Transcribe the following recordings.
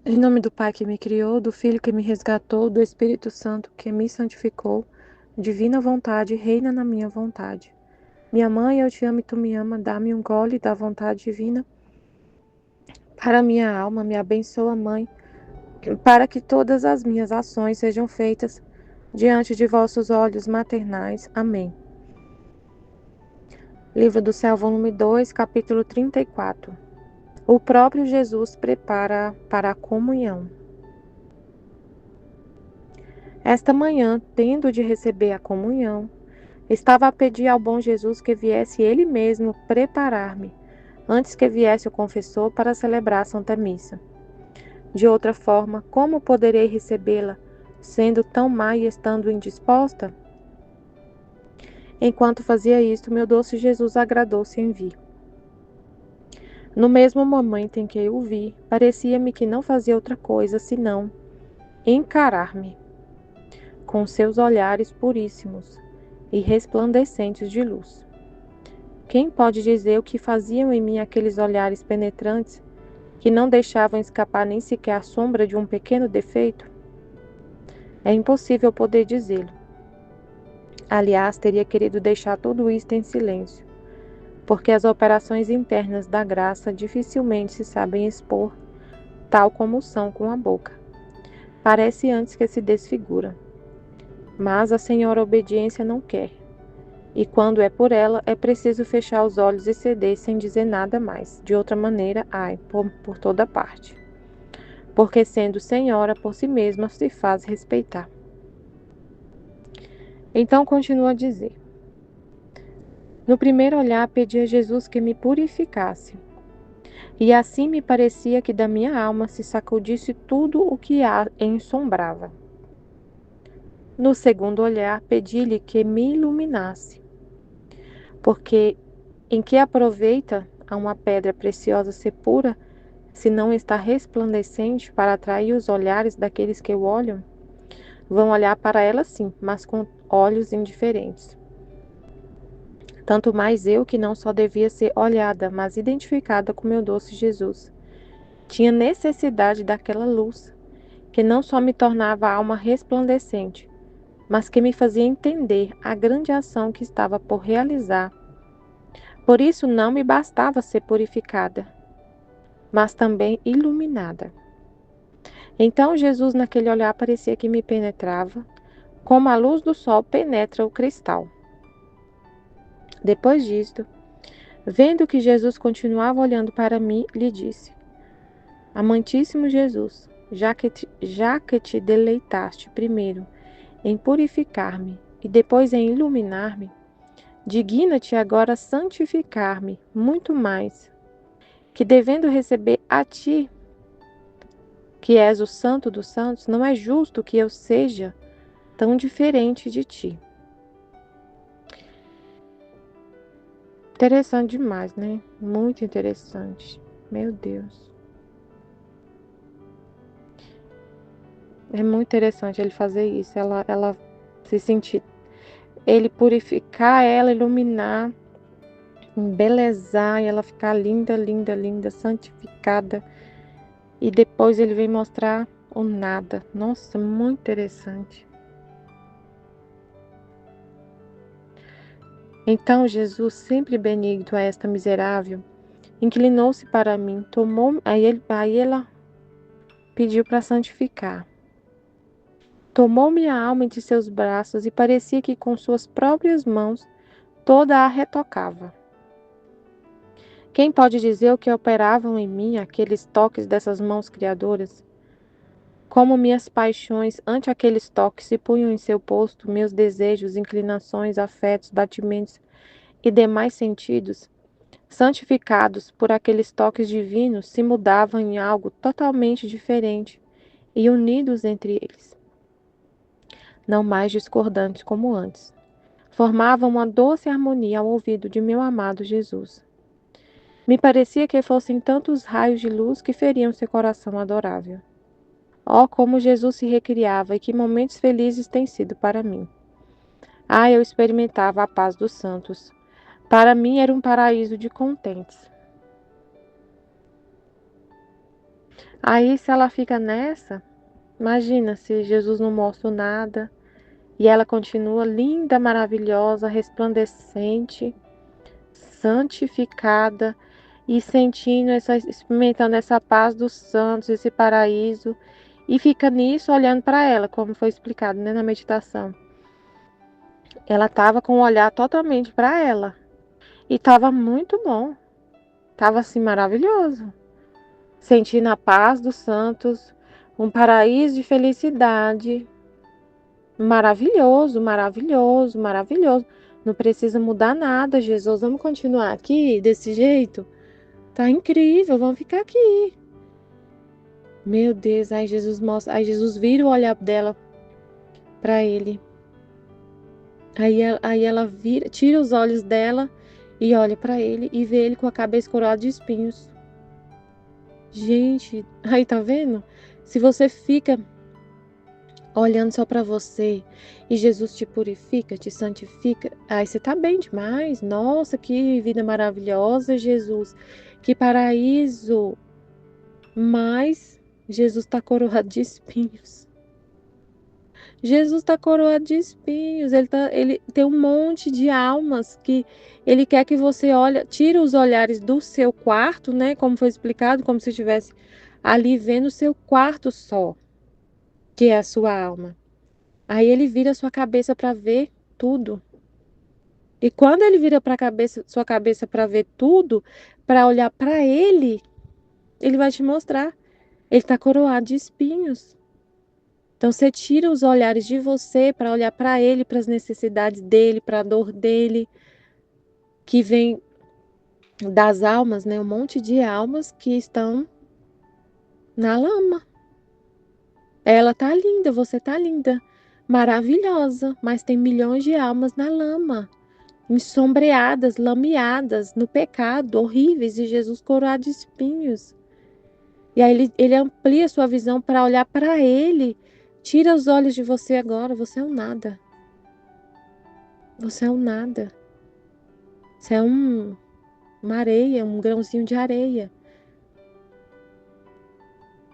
Em nome do Pai que me criou, do Filho que me resgatou, do Espírito Santo que me santificou, divina vontade, reina na minha vontade. Minha mãe, eu te amo e tu me ama, dá-me um gole da vontade divina. Para minha alma, me abençoa, Mãe, para que todas as minhas ações sejam feitas diante de vossos olhos maternais. Amém. Livro do Céu, volume 2, capítulo 34. O próprio Jesus prepara para a comunhão. Esta manhã, tendo de receber a comunhão, estava a pedir ao bom Jesus que viesse ele mesmo preparar-me, antes que viesse o confessor para celebrar a Santa Missa. De outra forma, como poderei recebê-la, sendo tão má e estando indisposta? Enquanto fazia isto, meu doce Jesus agradou-se em vir. No mesmo momento em que o vi, parecia-me que não fazia outra coisa senão encarar-me com seus olhares puríssimos e resplandecentes de luz. Quem pode dizer o que faziam em mim aqueles olhares penetrantes que não deixavam escapar nem sequer a sombra de um pequeno defeito? É impossível poder dizê-lo. Aliás, teria querido deixar tudo isto em silêncio, porque as operações internas da graça dificilmente se sabem expor, tal como são com a boca. Parece antes que se desfigura. Mas a senhora obediência não quer. E quando é por ela, é preciso fechar os olhos e ceder sem dizer nada mais. De outra maneira, ai, por toda parte. Porque sendo senhora por si mesma, se faz respeitar. Então continua a dizer: no primeiro olhar pedi a Jesus que me purificasse. E assim me parecia que da minha alma se sacudisse tudo o que a ensombrava. No segundo olhar pedi-lhe que me iluminasse. Porque em que aproveita a uma pedra preciosa ser pura, se não está resplandecente para atrair os olhares daqueles que o olham? Vão olhar para ela sim, mas com olhos indiferentes. Tanto mais eu, que não só devia ser olhada, mas identificada com meu doce Jesus. Tinha necessidade daquela luz, que não só me tornava a alma resplandecente, mas que me fazia entender a grande ação que estava por realizar. Por isso não me bastava ser purificada, mas também iluminada. Então Jesus naquele olhar parecia que me penetrava, como a luz do sol penetra o cristal. Depois disto, vendo que Jesus continuava olhando para mim, lhe disse: Amantíssimo Jesus, já que te deleitaste primeiro em purificar-me e depois em iluminar-me, digna-te agora santificar-me muito mais, que devendo receber a ti, que és o Santo dos Santos, não é justo que eu seja tão diferente de ti. Interessante demais, né? Muito interessante. Meu Deus. É muito interessante ele fazer isso. Ela se sentir, ele purificar ela, iluminar, embelezar e ela ficar linda, linda, linda, santificada. E depois ele vem mostrar o nada. Nossa, muito interessante. Então Jesus, sempre benigno a esta miserável, inclinou-se para mim, aí ela pediu para santificar. Tomou minha alma entre seus braços e parecia que com suas próprias mãos toda a retocava. Quem pode dizer o que operavam em mim aqueles toques dessas mãos criadoras? Como minhas paixões ante aqueles toques se punham em seu posto, meus desejos, inclinações, afetos, batimentos e demais sentidos, santificados por aqueles toques divinos, se mudavam em algo totalmente diferente e unidos entre eles, não mais discordantes como antes. Formavam uma doce harmonia ao ouvido de meu amado Jesus. Me parecia que fossem tantos raios de luz que feriam seu coração adorável. Oh, como Jesus se recriava e que momentos felizes têm sido para mim. Ah, eu experimentava a paz dos santos. Para mim era um paraíso de contentes. Aí, se ela fica nessa, imagina se Jesus não mostra nada e ela continua linda, maravilhosa, resplandecente, santificada e sentindo experimentando essa paz dos santos, esse paraíso, e fica nisso olhando para ela, como foi explicado, né, na meditação. Ela estava com o olhar totalmente para ela e estava muito bom, estava assim maravilhoso, sentindo a paz dos santos, um paraíso de felicidade, maravilhoso, maravilhoso, maravilhoso. Não precisa mudar nada, Jesus. Vamos continuar aqui desse jeito? Tá incrível, vamos ficar aqui. Meu Deus, aí Jesus mostra, aí Jesus vira o olhar dela para ele. Aí ela vira, tira os olhos dela e olha para ele e vê ele com a cabeça coroada de espinhos. Gente, aí tá vendo? Se você fica olhando só para você e Jesus te purifica, te santifica, aí você tá bem demais. Nossa, que vida maravilhosa, Jesus. Que paraíso. Mas Jesus está coroado de espinhos. Jesus está coroado de espinhos. Ele tem um monte de almas que ele quer que você olhe, tira os olhares do seu quarto, né? Como foi explicado, como se estivesse ali vendo o seu quarto só, que é a sua alma. Aí ele vira a sua cabeça para ver tudo. E quando ele vira para sua cabeça para ver tudo, para olhar para ele vai te mostrar. Ele está coroado de espinhos. Então você tira os olhares de você para olhar para ele, para as necessidades dele, para a dor dele, que vem das almas, né? Um monte de almas que estão na lama. Ela tá linda, você tá linda, maravilhosa, mas tem milhões de almas na lama, ensombreadas, lameadas no pecado, horríveis, e Jesus coroado de espinhos. E aí ele amplia sua visão para olhar para ele. Tira os olhos de você agora, você é um nada. Você é um nada. Você é uma areia, um grãozinho de areia.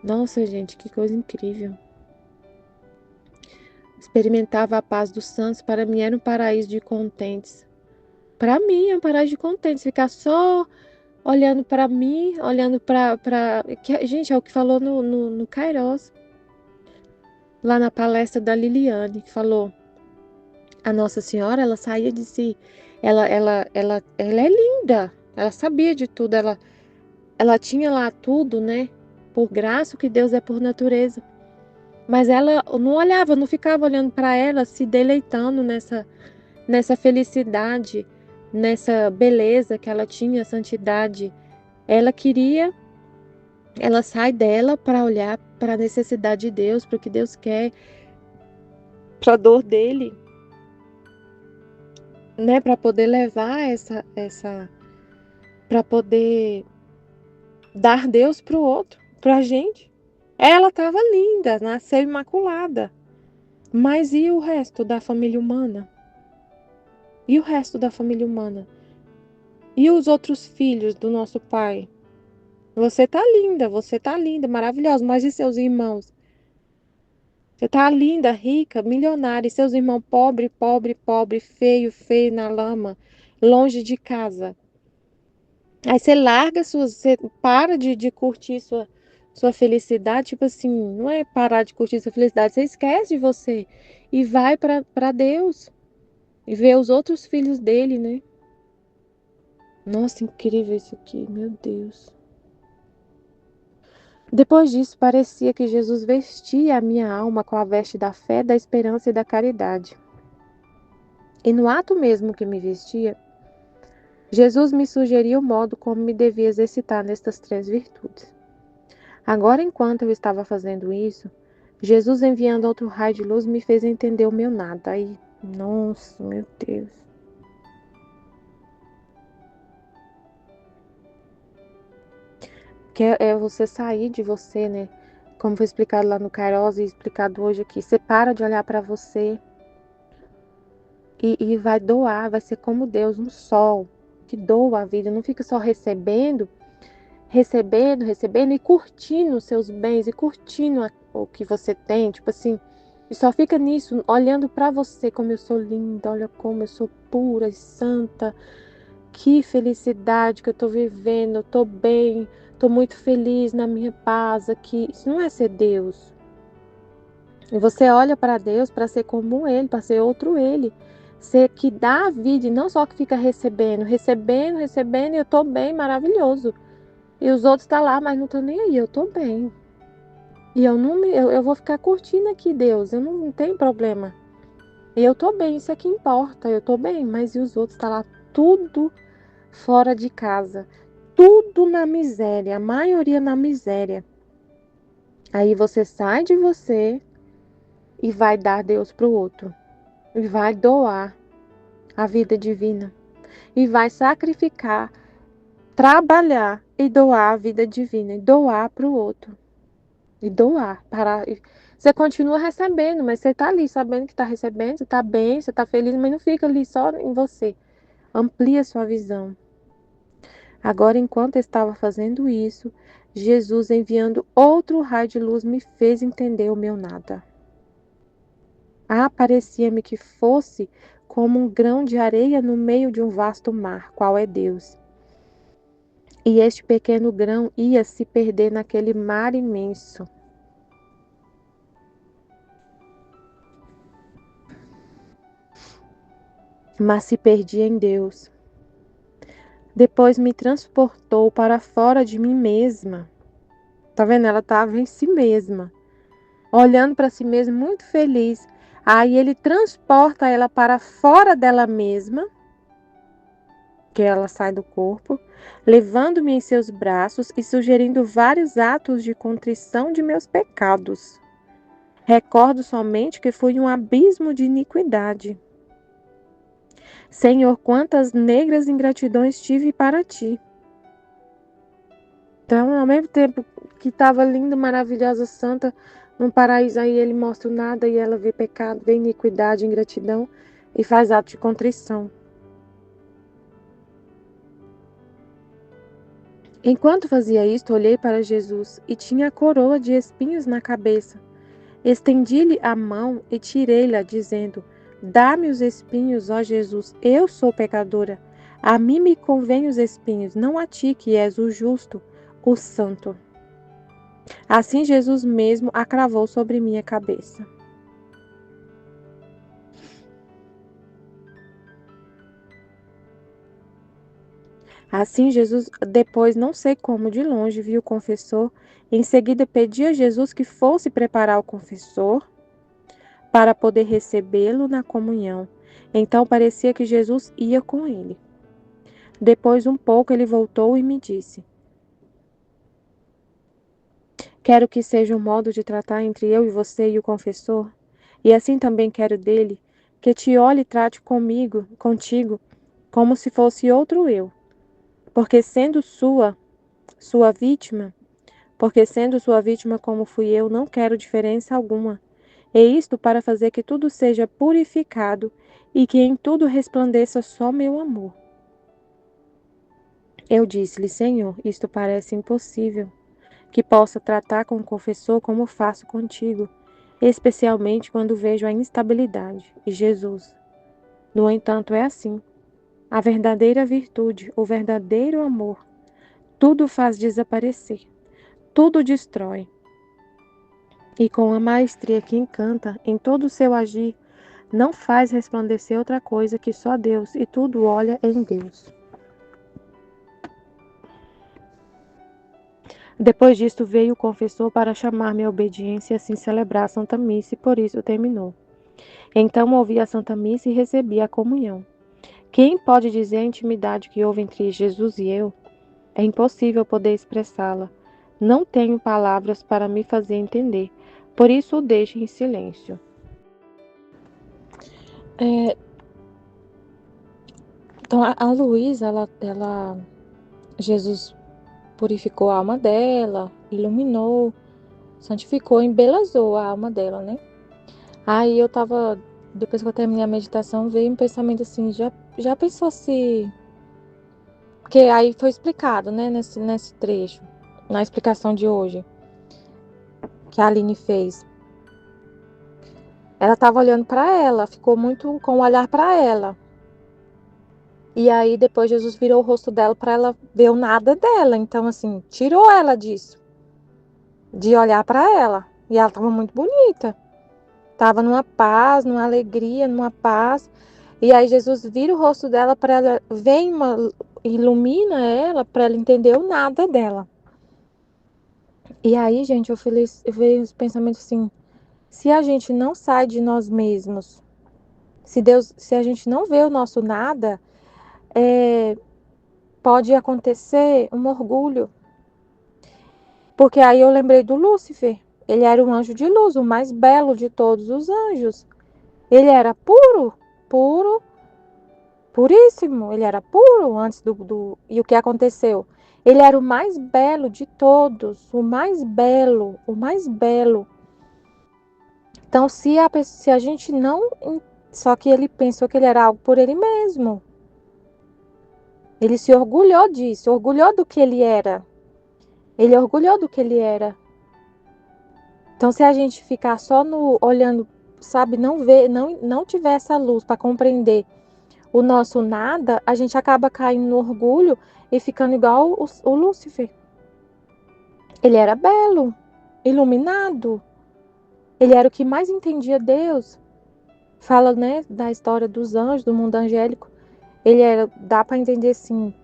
Nossa, gente, que coisa incrível. Experimentava a paz dos santos, para mim era um paraíso de contentes. Para mim é um paraíso de contentes, ficar só olhando para mim, olhando para. Gente, é o que falou no Kairos, lá na palestra da Liliane, que falou: a Nossa Senhora, ela saía de si, ela é linda, ela sabia de tudo, ela tinha lá tudo, né? Por graça, o que Deus é por natureza. Mas ela não olhava, não ficava olhando para ela, se deleitando nessa felicidade, nessa beleza que ela tinha, santidade. Ela queria, ela sai dela para olhar para a necessidade de Deus, para o que Deus quer, para a dor dele, né? Para poder levar para poder dar Deus para o outro, para a gente. Ela estava linda, nasceu imaculada. Mas e o resto da família humana? E o resto da família humana? E os outros filhos do nosso pai? Você tá linda, maravilhosa, mas e seus irmãos? Você tá linda, rica, milionária, e seus irmãos pobre, pobre, pobre, feio, feio na lama, longe de casa. Aí você larga você para de curtir sua felicidade, tipo assim, não é parar de curtir sua felicidade, você esquece de você e vai para Deus e vê os outros filhos dele, né? Nossa, incrível isso aqui, meu Deus. Depois disso, parecia que Jesus vestia a minha alma com a veste da fé, da esperança e da caridade. E no ato mesmo que me vestia, Jesus me sugeria o modo como me devia exercitar nestas três virtudes. Agora, enquanto eu estava fazendo isso, Jesus, enviando outro raio de luz, me fez entender o meu nada. Aí, nossa, meu Deus. Que é você sair de você, né? Como foi explicado lá no Kairos e explicado hoje aqui. Você para de olhar para você e vai doar, vai ser como Deus, um sol que doa a vida. Não fica só recebendo recebendo, recebendo e curtindo os seus bens e curtindo o que você tem, tipo assim, e só fica nisso, olhando pra você, como eu sou linda, olha como eu sou pura e santa, que felicidade que eu tô vivendo, eu tô bem, tô muito feliz na minha paz aqui. Isso não é ser Deus. E você olha para Deus para ser como Ele, para ser outro Ele. Ser que dá a vida e não só que fica recebendo, recebendo, recebendo, e eu tô bem, maravilhoso. E os outros tá lá, mas não tô nem aí, eu tô bem. E eu vou ficar curtindo aqui, Deus, eu não tenho problema. E eu tô bem, isso é que importa, eu tô bem, mas e os outros tá lá tudo fora de casa, tudo na miséria, a maioria na miséria. Aí você sai de você e vai dar Deus pro outro, e vai doar a vida divina, e vai sacrificar, trabalhar e doar a vida divina, e doar pro outro. E doar, parar. Você continua recebendo, mas você tá ali sabendo que tá recebendo, você tá bem, você tá feliz, mas não fica ali só em você. Amplia sua visão. Agora, enquanto eu estava fazendo isso, Jesus, enviando outro raio de luz, me fez entender o meu nada. Parecia-me que fosse como um grão de areia no meio de um vasto mar, qual é Deus. E este pequeno grão ia se perder naquele mar imenso. Mas se perdia em Deus. Depois me transportou para fora de mim mesma. Tá vendo? Ela estava em si mesma, olhando para si mesma, muito feliz. Aí ele transporta ela para fora dela mesma, que ela sai do corpo, levando-me em seus braços e sugerindo vários atos de contrição de meus pecados. Recordo somente que fui um abismo de iniquidade. Senhor, quantas negras ingratidões tive para ti. Então, ao mesmo tempo que estava linda, maravilhosa, santa, num paraíso, aí ele mostra o nada e ela vê pecado, vê iniquidade, ingratidão e faz ato de contrição. Enquanto fazia isto, olhei para Jesus e tinha a coroa de espinhos na cabeça. Estendi-lhe a mão e tirei-la, dizendo: Dá-me os espinhos, ó Jesus, eu sou pecadora. A mim me convém os espinhos, não a ti que és o justo, o santo. Assim Jesus mesmo a cravou sobre minha cabeça. Assim Jesus, depois não sei como, de longe viu o confessor. Em seguida pedi a Jesus que fosse preparar o confessor para poder recebê-lo na comunhão. Então parecia que Jesus ia com ele. Depois um pouco ele voltou e me disse: Quero que seja um modo de tratar entre eu e você e o confessor, e assim também quero dele, que te olhe e trate contigo, como se fosse outro eu, porque sendo sua vítima, porque sendo sua vítima como fui eu, não quero diferença alguma. E isto para fazer que tudo seja purificado e que em tudo resplandeça só meu amor. Eu disse-lhe, Senhor, isto parece impossível, que possa tratar com o confessor como faço contigo, especialmente quando vejo a instabilidade. E Jesus, no entanto, é assim. A verdadeira virtude, o verdadeiro amor, tudo faz desaparecer, tudo destrói. E com a maestria que encanta em todo o seu agir, não faz resplandecer outra coisa que só Deus, e tudo olha em Deus. Depois disto veio o confessor para chamar-me à obediência e assim celebrar a Santa Missa, e por isso terminou. Então ouvi a Santa Missa e recebi a comunhão. Quem pode dizer a intimidade que houve entre Jesus e eu? É impossível poder expressá-la. Não tenho palavras para me fazer entender, por isso o deixo em silêncio. Então a Luísa, Jesus purificou a alma dela, iluminou, santificou, embelezou a alma dela, né? Aí eu tava, depois que eu terminei a meditação, veio um pensamento assim, já pensou se Porque aí foi explicado, né, nesse trecho, na explicação de hoje, que a Aline fez. Ela estava olhando para ela, ficou muito com o olhar para ela. E aí depois Jesus virou o rosto dela para ela ver o nada dela. Então, assim, tirou ela disso, de olhar para ela. E ela estava muito bonita. Tava numa paz, numa alegria, numa paz. E aí Jesus vira o rosto dela para ela, ilumina ela para ela entender o nada dela. E aí, gente, eu vejo os pensamentos assim, se a gente não sai de nós mesmos, se a gente não vê o nosso nada, pode acontecer um orgulho. Porque aí eu lembrei do Lúcifer. Ele era um anjo de luz, o mais belo de todos os anjos. Ele era puro, puro, puríssimo. Ele era puro antes do. E o que aconteceu? Ele era o mais belo de todos, o mais belo, o mais belo. Então, se a gente não. Só que ele pensou que ele era algo por ele mesmo. Ele se orgulhou disso, orgulhou do que ele era. Ele orgulhou do que ele era. Então, se a gente ficar só no olhando, sabe, não ver, não tiver essa luz para compreender o nosso nada, a gente acaba caindo no orgulho e ficando igual o Lúcifer. Ele era belo, iluminado. Ele era o que mais entendia Deus. Fala, né, da história dos anjos, do mundo angélico. Ele era, dá para entender assim,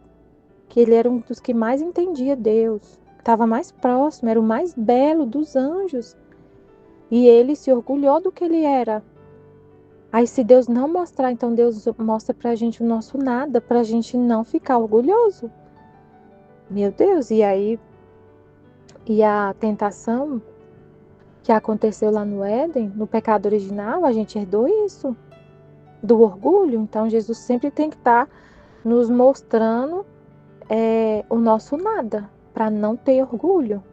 que ele era um dos que mais entendia Deus, estava mais próximo, era o mais belo dos anjos. E ele se orgulhou do que ele era. Aí se Deus não mostrar, então Deus mostra pra gente o nosso nada, pra gente não ficar orgulhoso. Meu Deus, e aí, e a tentação que aconteceu lá no Éden, no pecado original, a gente herdou isso, do orgulho. Então Jesus sempre tem que estar nos mostrando o nosso nada, para não ter orgulho.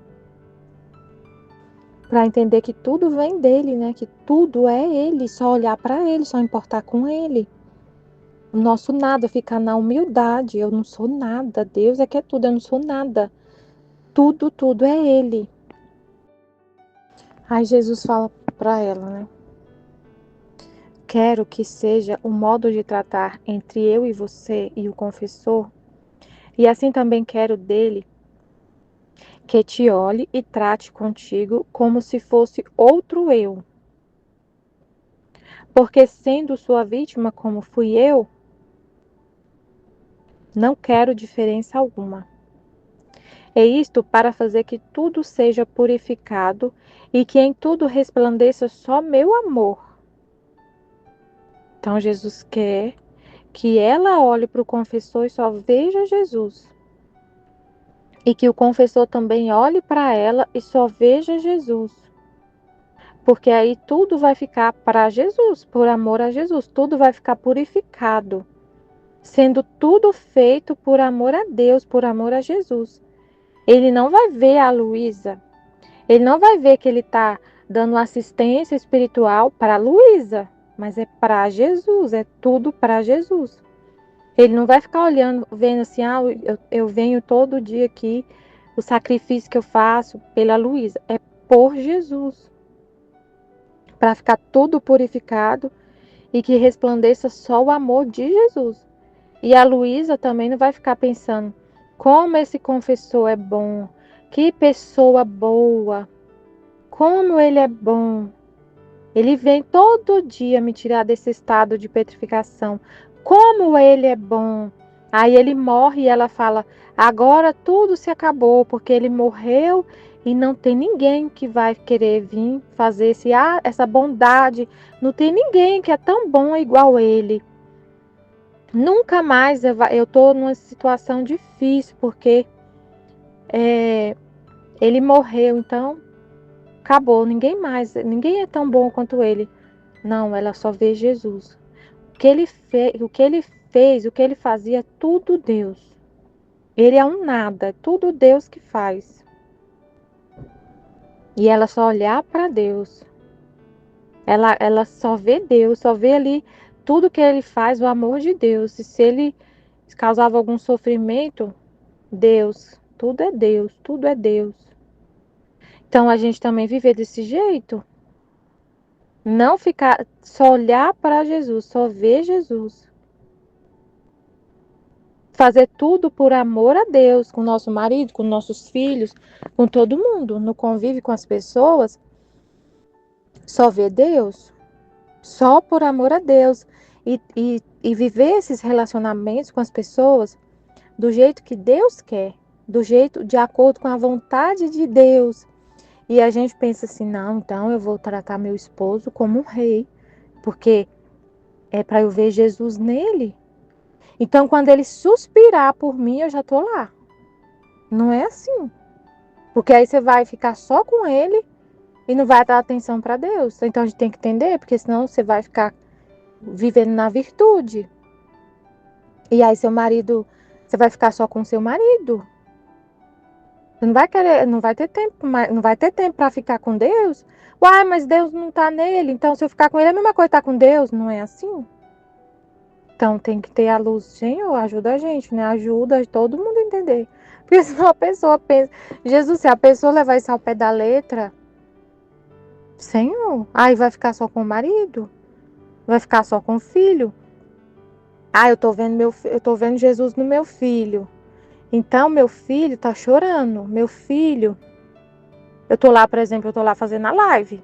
Para entender que tudo vem dele, né? Que tudo é ele, só olhar para ele, só importar com ele. O nosso nada ficar na humildade. Eu não sou nada. Deus é que é tudo. Eu não sou nada. Tudo, tudo é ele. Aí Jesus fala para ela, né? Quero que seja o modo de tratar entre eu e você e o confessor. E assim também quero dele que te olhe e trate contigo como se fosse outro eu. Porque sendo sua vítima como fui eu, não quero diferença alguma. É isto para fazer que tudo seja purificado e que em tudo resplandeça só meu amor. Então Jesus quer que ela olhe para o confessor e só veja Jesus. E que o confessor também olhe para ela e só veja Jesus. Porque aí tudo vai ficar para Jesus, por amor a Jesus. Tudo vai ficar purificado. Sendo tudo feito por amor a Deus, por amor a Jesus. Ele não vai ver a Luísa. Ele não vai ver que ele está dando assistência espiritual para a Luísa. Mas é para Jesus, é tudo para Jesus. Ele não vai ficar olhando, vendo assim, eu venho todo dia aqui, o sacrifício que eu faço pela Luísa. É por Jesus. Para ficar tudo purificado e que resplandeça só o amor de Jesus. E a Luísa também não vai ficar pensando, como esse confessor é bom, que pessoa boa, como ele é bom. Ele vem todo dia me tirar desse estado de petrificação. Como ele é bom. Aí ele morre e ela fala, agora tudo se acabou, porque ele morreu e não tem ninguém que vai querer vir fazer essa bondade. Não tem ninguém que é tão bom igual ele. Nunca mais eu estou numa situação difícil, porque ele morreu, então acabou, ninguém é tão bom quanto ele. Não, ela só vê Jesus. O que ele fez, o que ele fazia, é tudo Deus. Ele é um nada, é tudo Deus que faz. E ela só olhar para Deus. Ela só vê Deus, só vê ali tudo que ele faz, o amor de Deus. E se ele se causava algum sofrimento, Deus, tudo é Deus, tudo é Deus. Então a gente também viver desse jeito, não ficar, só olhar para Jesus, só ver Jesus. Fazer tudo por amor a Deus, com nosso marido, com nossos filhos, com todo mundo, no convívio com as pessoas, só ver Deus, só por amor a Deus. E viver esses relacionamentos com as pessoas do jeito que Deus quer, do jeito de acordo com a vontade de Deus. E a gente pensa assim, não, então eu vou tratar meu esposo como um rei, porque é para eu ver Jesus nele. Então, quando ele suspirar por mim, eu já tô lá. Não é assim. Porque aí você vai ficar só com ele e não vai dar atenção para Deus. Então a gente tem que entender, porque senão você vai ficar vivendo na virtude. E aí seu marido, você vai ficar só com seu marido. Você não vai querer, não vai ter tempo para ficar com Deus. Uai, mas Deus não tá nele, então se eu ficar com ele é a mesma coisa estar com Deus, não é assim? Então tem que ter a luz, Senhor, ajuda a gente, né? Ajuda todo mundo a entender. Porque senão a pessoa pensa, Jesus, se a pessoa levar isso ao pé da letra, Senhor, aí vai ficar só com o marido? Vai ficar só com o filho? Ah, eu tô vendo Jesus no meu filho. Então meu filho tá chorando. Meu filho, eu tô lá, por exemplo, eu tô lá fazendo a live.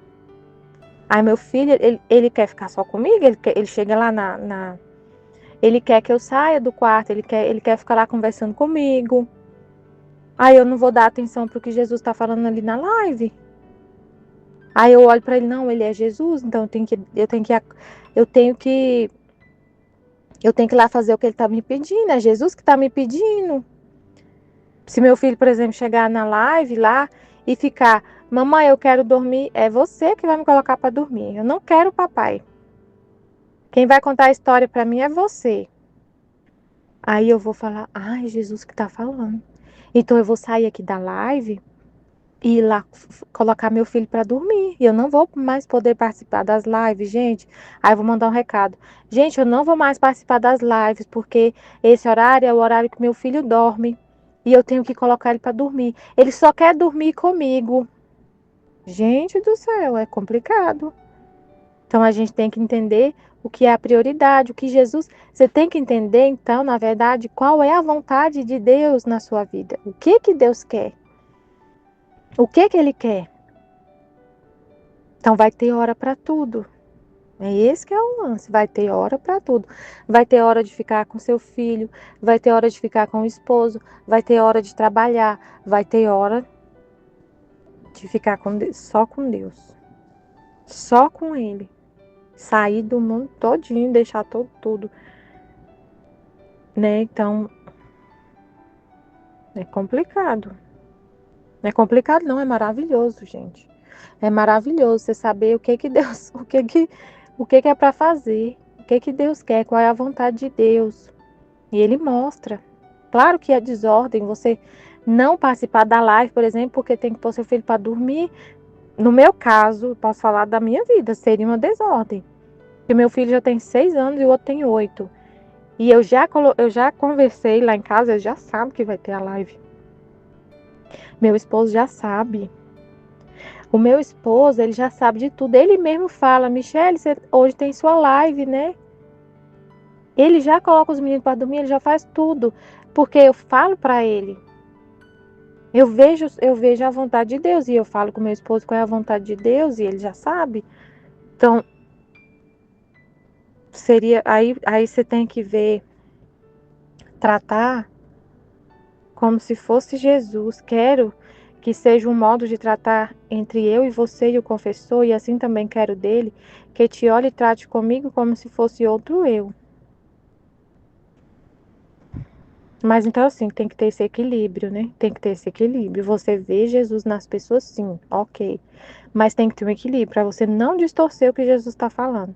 Aí meu filho, ele quer ficar só comigo, ele chega lá ele quer que eu saia do quarto, ele quer ficar lá conversando comigo. Aí eu não vou dar atenção pro que Jesus tá falando ali na live. Aí eu olho para ele, não, ele é Jesus, então eu tenho que ir lá fazer o que ele tá me pedindo, é Jesus que tá me pedindo. Se meu filho, por exemplo, chegar na live lá e ficar, mamãe, eu quero dormir, é você que vai me colocar para dormir. Eu não quero o papai. Quem vai contar a história para mim é você. Aí eu vou falar, ai, Jesus que tá falando. Então eu vou sair aqui da live e ir lá colocar meu filho para dormir. E eu não vou mais poder participar das lives, gente. Aí eu vou mandar um recado. Gente, eu não vou mais participar das lives porque esse horário é o horário que meu filho dorme. E eu tenho que colocar ele para dormir. Ele só quer dormir comigo. Gente do céu, é complicado. Então a gente tem que entender o que é a prioridade, o que Jesus. Você tem que entender, então, na verdade, qual é a vontade de Deus na sua vida. O que que Deus quer? O que que Ele quer? Então vai ter hora para tudo. É esse que é o lance. Vai ter hora para tudo. Vai ter hora de ficar com seu filho, vai ter hora de ficar com o esposo, vai ter hora de trabalhar, vai ter hora de ficar com Deus, só com Deus. Só com Ele. Sair do mundo todinho, deixar tudo, né? Então, é complicado. Não é complicado não, é maravilhoso, gente. É maravilhoso você saber o que que Deus, o que que é para fazer, o que que Deus quer, qual é a vontade de Deus. E Ele mostra. Claro que é desordem você não participar da live, por exemplo, porque tem que pôr seu filho para dormir. No meu caso, posso falar da minha vida, seria uma desordem. Porque meu filho já tem 6 anos e o outro tem 8. E eu já conversei lá em casa, ele já sabe que vai ter a live. Meu esposo já sabe. O meu esposo, ele já sabe de tudo. Ele mesmo fala, Michele, você hoje tem sua live, né? Ele já coloca os meninos para dormir, ele já faz tudo. Porque eu falo para ele. Eu vejo a vontade de Deus. E eu falo com meu esposo qual é a vontade de Deus. E ele já sabe. Então, aí você tem que ver, tratar como se fosse Jesus. Quero que seja um modo de tratar entre eu e você e o confessor, e assim também quero dele, que te olhe e trate comigo como se fosse outro eu. Mas então assim, tem que ter esse equilíbrio, né? Tem que ter esse equilíbrio. Você vê Jesus nas pessoas, sim, ok. Mas tem que ter um equilíbrio para você não distorcer o que Jesus está falando.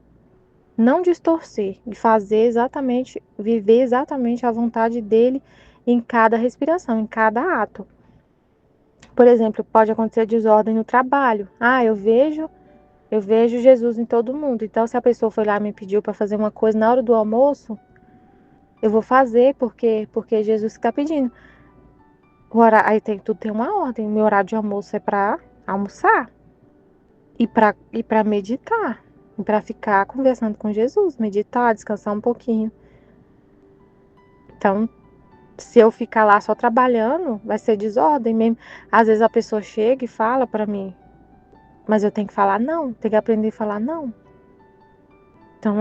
Não distorcer e fazer exatamente, viver exatamente a vontade dele em cada respiração, em cada ato. Por exemplo, pode acontecer desordem no trabalho. Ah, eu vejo Jesus em todo mundo. Então, se a pessoa foi lá e me pediu para fazer uma coisa na hora do almoço, Eu vou fazer porque Jesus está pedindo. Aí tudo tem uma ordem. Meu horário de almoço é para almoçar e para meditar. E para ficar conversando com Jesus, meditar, descansar um pouquinho. Então, se eu ficar lá só trabalhando, vai ser desordem mesmo. Às vezes a pessoa chega e fala para mim, mas eu tenho que falar não, tenho que aprender a falar não. Então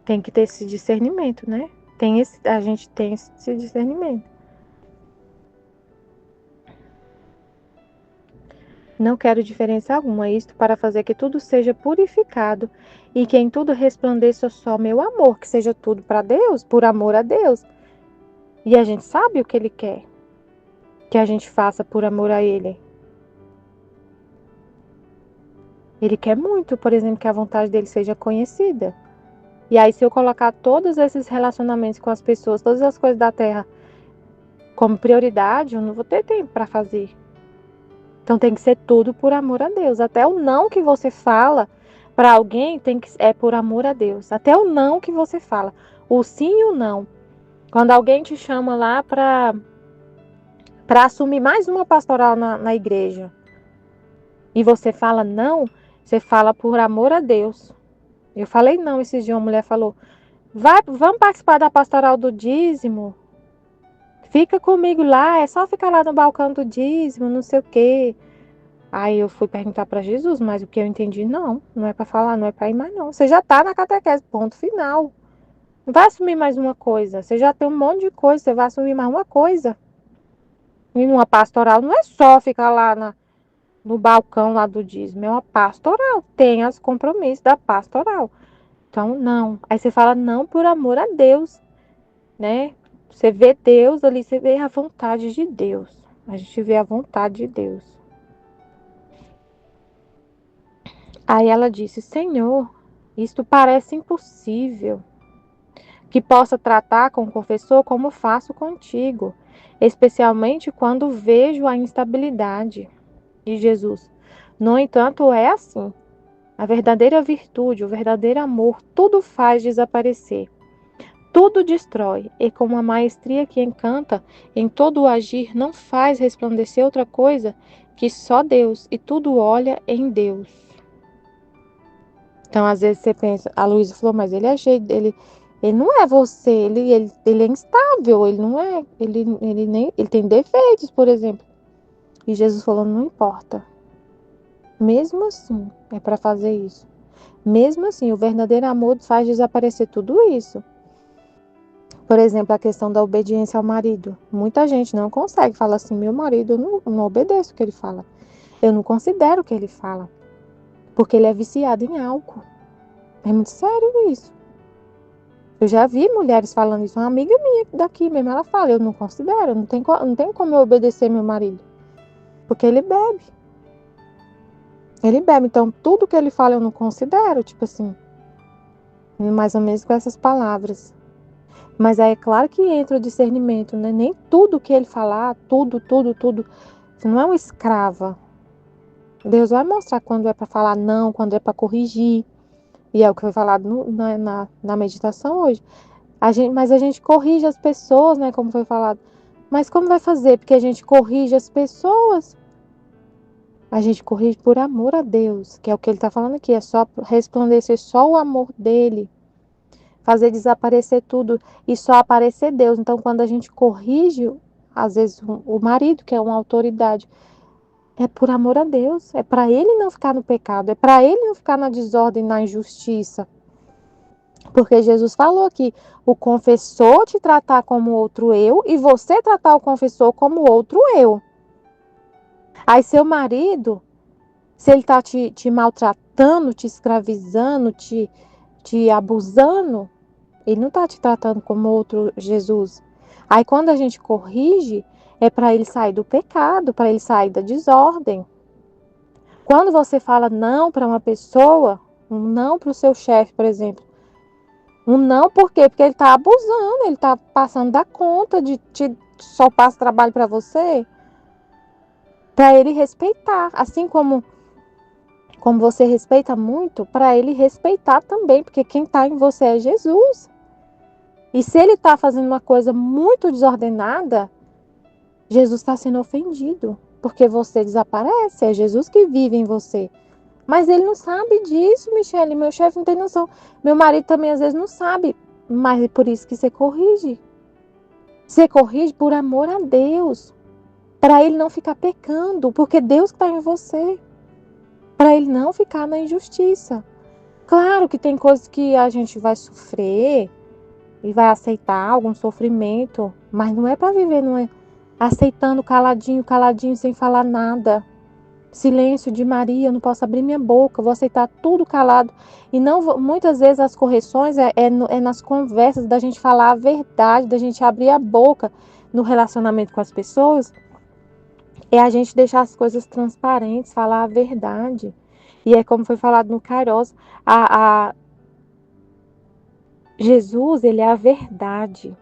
tem que ter esse discernimento, né? A gente tem esse discernimento. Não quero diferença alguma, isto para fazer que tudo seja purificado e que em tudo resplandeça só meu amor, que seja tudo para Deus, por amor a Deus. E a gente sabe o que Ele quer, que a gente faça por amor a Ele. Ele quer muito, por exemplo, que a vontade dele seja conhecida. E aí, se eu colocar todos esses relacionamentos com as pessoas, todas as coisas da terra como prioridade, eu não vou ter tempo para fazer. Então tem que ser tudo por amor a Deus. Até o não que você fala para alguém é por amor a Deus. Até o não que você fala. O sim e o não. Quando alguém te chama lá para assumir mais uma pastoral na igreja e você fala não, você fala por amor a Deus. Eu falei não esses dias, uma mulher falou, vamos participar da pastoral do dízimo? Fica comigo lá, é só ficar lá no balcão do dízimo, não sei o quê. Aí eu fui perguntar para Jesus, mas o que eu entendi, não é para falar, não é para ir mais não. Você já tá na catequese, ponto final. Não vai assumir mais uma coisa, você já tem um monte de coisa, você vai assumir mais uma coisa. E numa pastoral não é só ficar lá no balcão lá do dízimo, é uma pastoral, tem os compromissos da pastoral. Então, não. Aí você fala não por amor a Deus, né? Você vê Deus ali, você vê a vontade de Deus. A gente vê a vontade de Deus. Aí ela disse, Senhor, isto parece impossível. Que possa tratar com o confessor como faço contigo, especialmente quando vejo a instabilidade. E Jesus, no entanto, é assim. A verdadeira virtude, o verdadeiro amor, tudo faz desaparecer. Tudo destrói, e com uma maestria que encanta, em todo o agir não faz resplandecer outra coisa que só Deus, e tudo olha em Deus. Então, às vezes você pensa, a Luísa falou, mas ele é jeito, ele não é você, ele é instável, ele não é, ele tem defeitos, por exemplo. E Jesus falou, não importa. Mesmo assim, é para fazer isso. Mesmo assim, o verdadeiro amor faz desaparecer tudo isso. Por exemplo, a questão da obediência ao marido. Muita gente não consegue, fala assim, meu marido, eu não obedeço o que ele fala. Eu não considero o que ele fala. Porque ele é viciado em álcool. É muito sério isso. Eu já vi mulheres falando isso. Uma amiga minha daqui mesmo, ela fala, eu não considero, não tem como eu obedecer meu marido. Porque ele bebe. Ele bebe, então tudo que ele fala eu não considero, tipo assim. Mais ou menos com essas palavras. Mas aí é claro que entra o discernimento, né? Nem tudo que ele falar, tudo. Você não é uma escrava. Deus vai mostrar quando é para falar não, quando é para corrigir. E é o que foi falado na meditação hoje. Mas a gente corrige as pessoas, né? Como foi falado. Mas como vai fazer? Porque a gente corrige as pessoas. A gente corrige por amor a Deus, que é o que ele está falando aqui. É só resplandecer só o amor dele. Fazer desaparecer tudo e só aparecer Deus. Então, quando a gente corrige, às vezes, o marido, que é uma autoridade, é por amor a Deus. É para ele não ficar no pecado. É para ele não ficar na desordem, na injustiça. Porque Jesus falou aqui, o confessor te tratar como outro eu e você tratar o confessor como outro eu. Aí seu marido, se ele está te maltratando, te escravizando, te abusando, ele não está te tratando como outro Jesus. Aí quando a gente corrige, é para ele sair do pecado, para ele sair da desordem. Quando você fala não para uma pessoa, um não para o seu chefe, por exemplo, um não por quê? Porque ele está abusando, ele está passando da conta de só passa trabalho para você, para ele respeitar. Assim como você respeita muito, para ele respeitar também, porque quem está em você é Jesus. E se ele está fazendo uma coisa muito desordenada, Jesus está sendo ofendido, porque você desaparece, é Jesus que vive em você. Mas ele não sabe disso, Michele, meu chefe não tem noção. Meu marido também às vezes não sabe, mas é por isso que você corrige. Você corrige por amor a Deus, para ele não ficar pecando, porque Deus está em você, para ele não ficar na injustiça. Claro que tem coisas que a gente vai sofrer e vai aceitar algum sofrimento, mas não é para viver, não é aceitando caladinho, caladinho, sem falar nada. Silêncio de Maria, eu não posso abrir minha boca, vou aceitar tudo calado. E não muitas vezes as correções é nas conversas da gente falar a verdade, da gente abrir a boca no relacionamento com as pessoas, é a gente deixar as coisas transparentes, falar a verdade. E é como foi falado no Kairos, Jesus, ele é a verdade.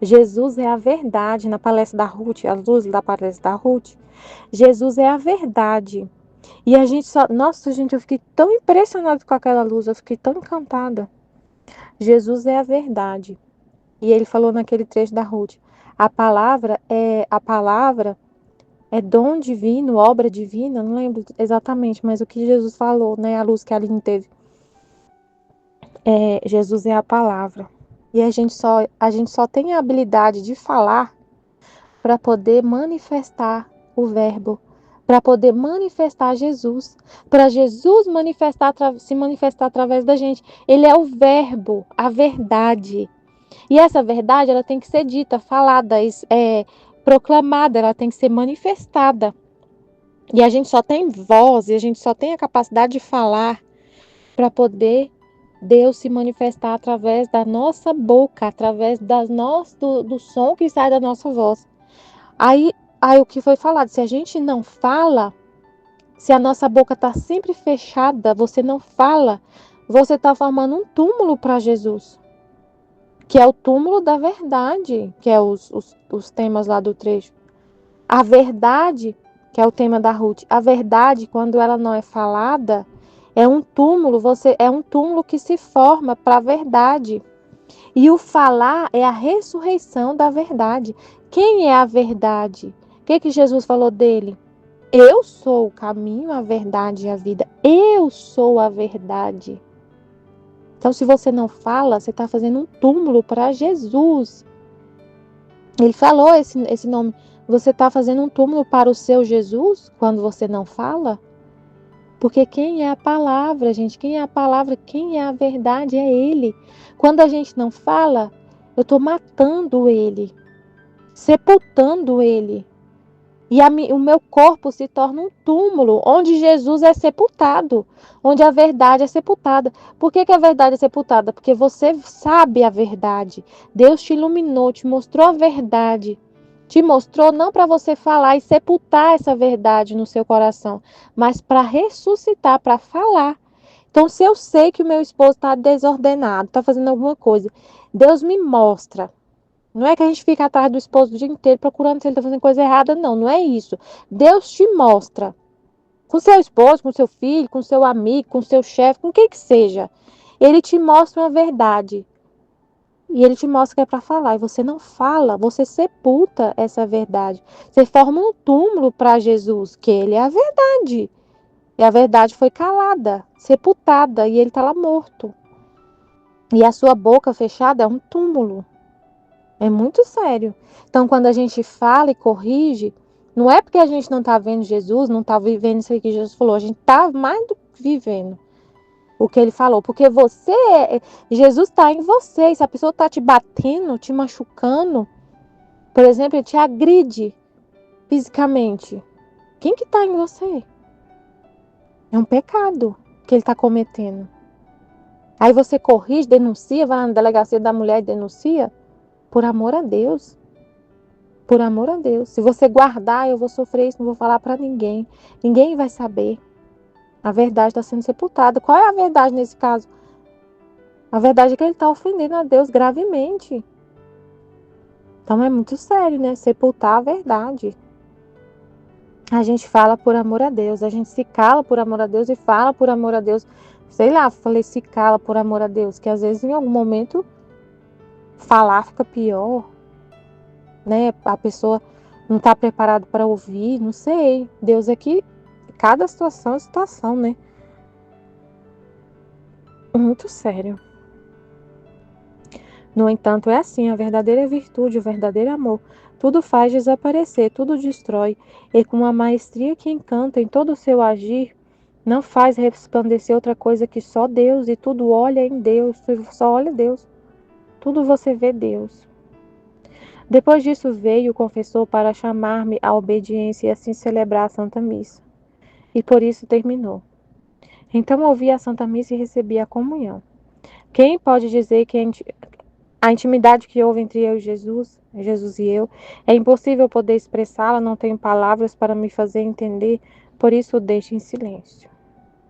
Jesus é a verdade na palestra da Ruth, a luz da palestra da Ruth. Jesus é a verdade. E a gente só. Nossa, gente, eu fiquei tão impressionada com aquela luz, eu fiquei tão encantada. Jesus é a verdade. E ele falou naquele trecho da Ruth: a palavra é dom divino, obra divina, não lembro exatamente, mas o que Jesus falou, né? A luz que a Aline teve. Jesus é a palavra. E a gente só tem a habilidade de falar para poder manifestar o verbo, para poder manifestar Jesus, para Jesus se manifestar através da gente. Ele é o verbo, a verdade. E essa verdade, ela tem que ser dita, falada, proclamada, ela tem que ser manifestada. E a gente só tem voz, e a gente só tem a capacidade de falar para poder Deus se manifestar através da nossa boca, através do som que sai da nossa voz. Aí o que foi falado, se a gente não fala, se a nossa boca está sempre fechada, você não fala, você está formando um túmulo para Jesus, que é o túmulo da verdade, que é os temas lá do trecho. A verdade, que é o tema da Ruth, a verdade, quando ela não é falada, é um túmulo, é um túmulo que se forma para a verdade. E o falar é a ressurreição da verdade. Quem é a verdade? O que Jesus falou dele? Eu sou o caminho, a verdade e a vida. Eu sou a verdade. Então, se você não fala, você está fazendo um túmulo para Jesus. Ele falou esse nome. Você está fazendo um túmulo para o seu Jesus quando você não fala? Porque quem é a palavra, gente? Quem é a palavra? Quem é a verdade? É Ele. Quando a gente não fala, eu estou matando Ele, sepultando Ele. E o meu corpo se torna um túmulo, onde Jesus é sepultado, onde a verdade é sepultada. Por que a verdade é sepultada? Porque você sabe a verdade. Deus te iluminou, te mostrou a verdade. Te mostrou não para você falar e sepultar essa verdade no seu coração, mas para ressuscitar, para falar. Então, se eu sei que o meu esposo está desordenado, está fazendo alguma coisa, Deus me mostra. Não é que a gente fica atrás do esposo o dia inteiro procurando se ele está fazendo coisa errada, não. Não é isso. Deus te mostra. Com seu esposo, com seu filho, com seu amigo, com seu chefe, com quem que seja. Ele te mostra uma verdade. E ele te mostra que é para falar. E você não fala, você sepulta essa verdade. Você forma um túmulo para Jesus, que ele é a verdade. E a verdade foi calada, sepultada, e ele está lá morto. E a sua boca fechada é um túmulo. É muito sério. Então, quando a gente fala e corrige, não é porque a gente não está vendo Jesus, não está vivendo isso aí que Jesus falou. A gente está mais do que vivendo o que ele falou. Porque Jesus está em você. E se a pessoa está te batendo, te machucando, por exemplo, ele te agride fisicamente. Quem que está em você? É um pecado que ele está cometendo. Aí você corrige, denuncia, vai na delegacia da mulher e denuncia. Por amor a Deus. Por amor a Deus. Se você guardar, eu vou sofrer isso, não vou falar para ninguém. Ninguém vai saber. A verdade está sendo sepultada. Qual é a verdade nesse caso? A verdade é que ele está ofendendo a Deus gravemente. Então é muito sério, né? Sepultar a verdade. A gente fala por amor a Deus. A gente se cala por amor a Deus e fala por amor a Deus. Sei lá, falei se cala por amor a Deus. Que às vezes em algum momento falar fica pior, né? A pessoa não está preparada para ouvir, não sei. Deus aqui, cada situação é situação, né? Muito sério. No entanto, é assim, a verdadeira virtude, o verdadeiro amor, tudo faz desaparecer, tudo destrói, e com uma maestria que encanta em todo o seu agir, não faz resplandecer outra coisa que só Deus, e tudo olha em Deus, só olha Deus, tudo você vê Deus. Depois disso veio o confessor para chamar-me à obediência e assim celebrar a Santa Missa. E por isso terminou. Então ouvi a Santa Missa e recebi a comunhão. Quem pode dizer que a intimidade que houve entre eu e Jesus e eu, é impossível poder expressá-la, não tenho palavras para me fazer entender, por isso o deixo em silêncio.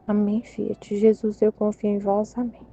Amém, Fiat. Jesus, eu confio em vós. Amém.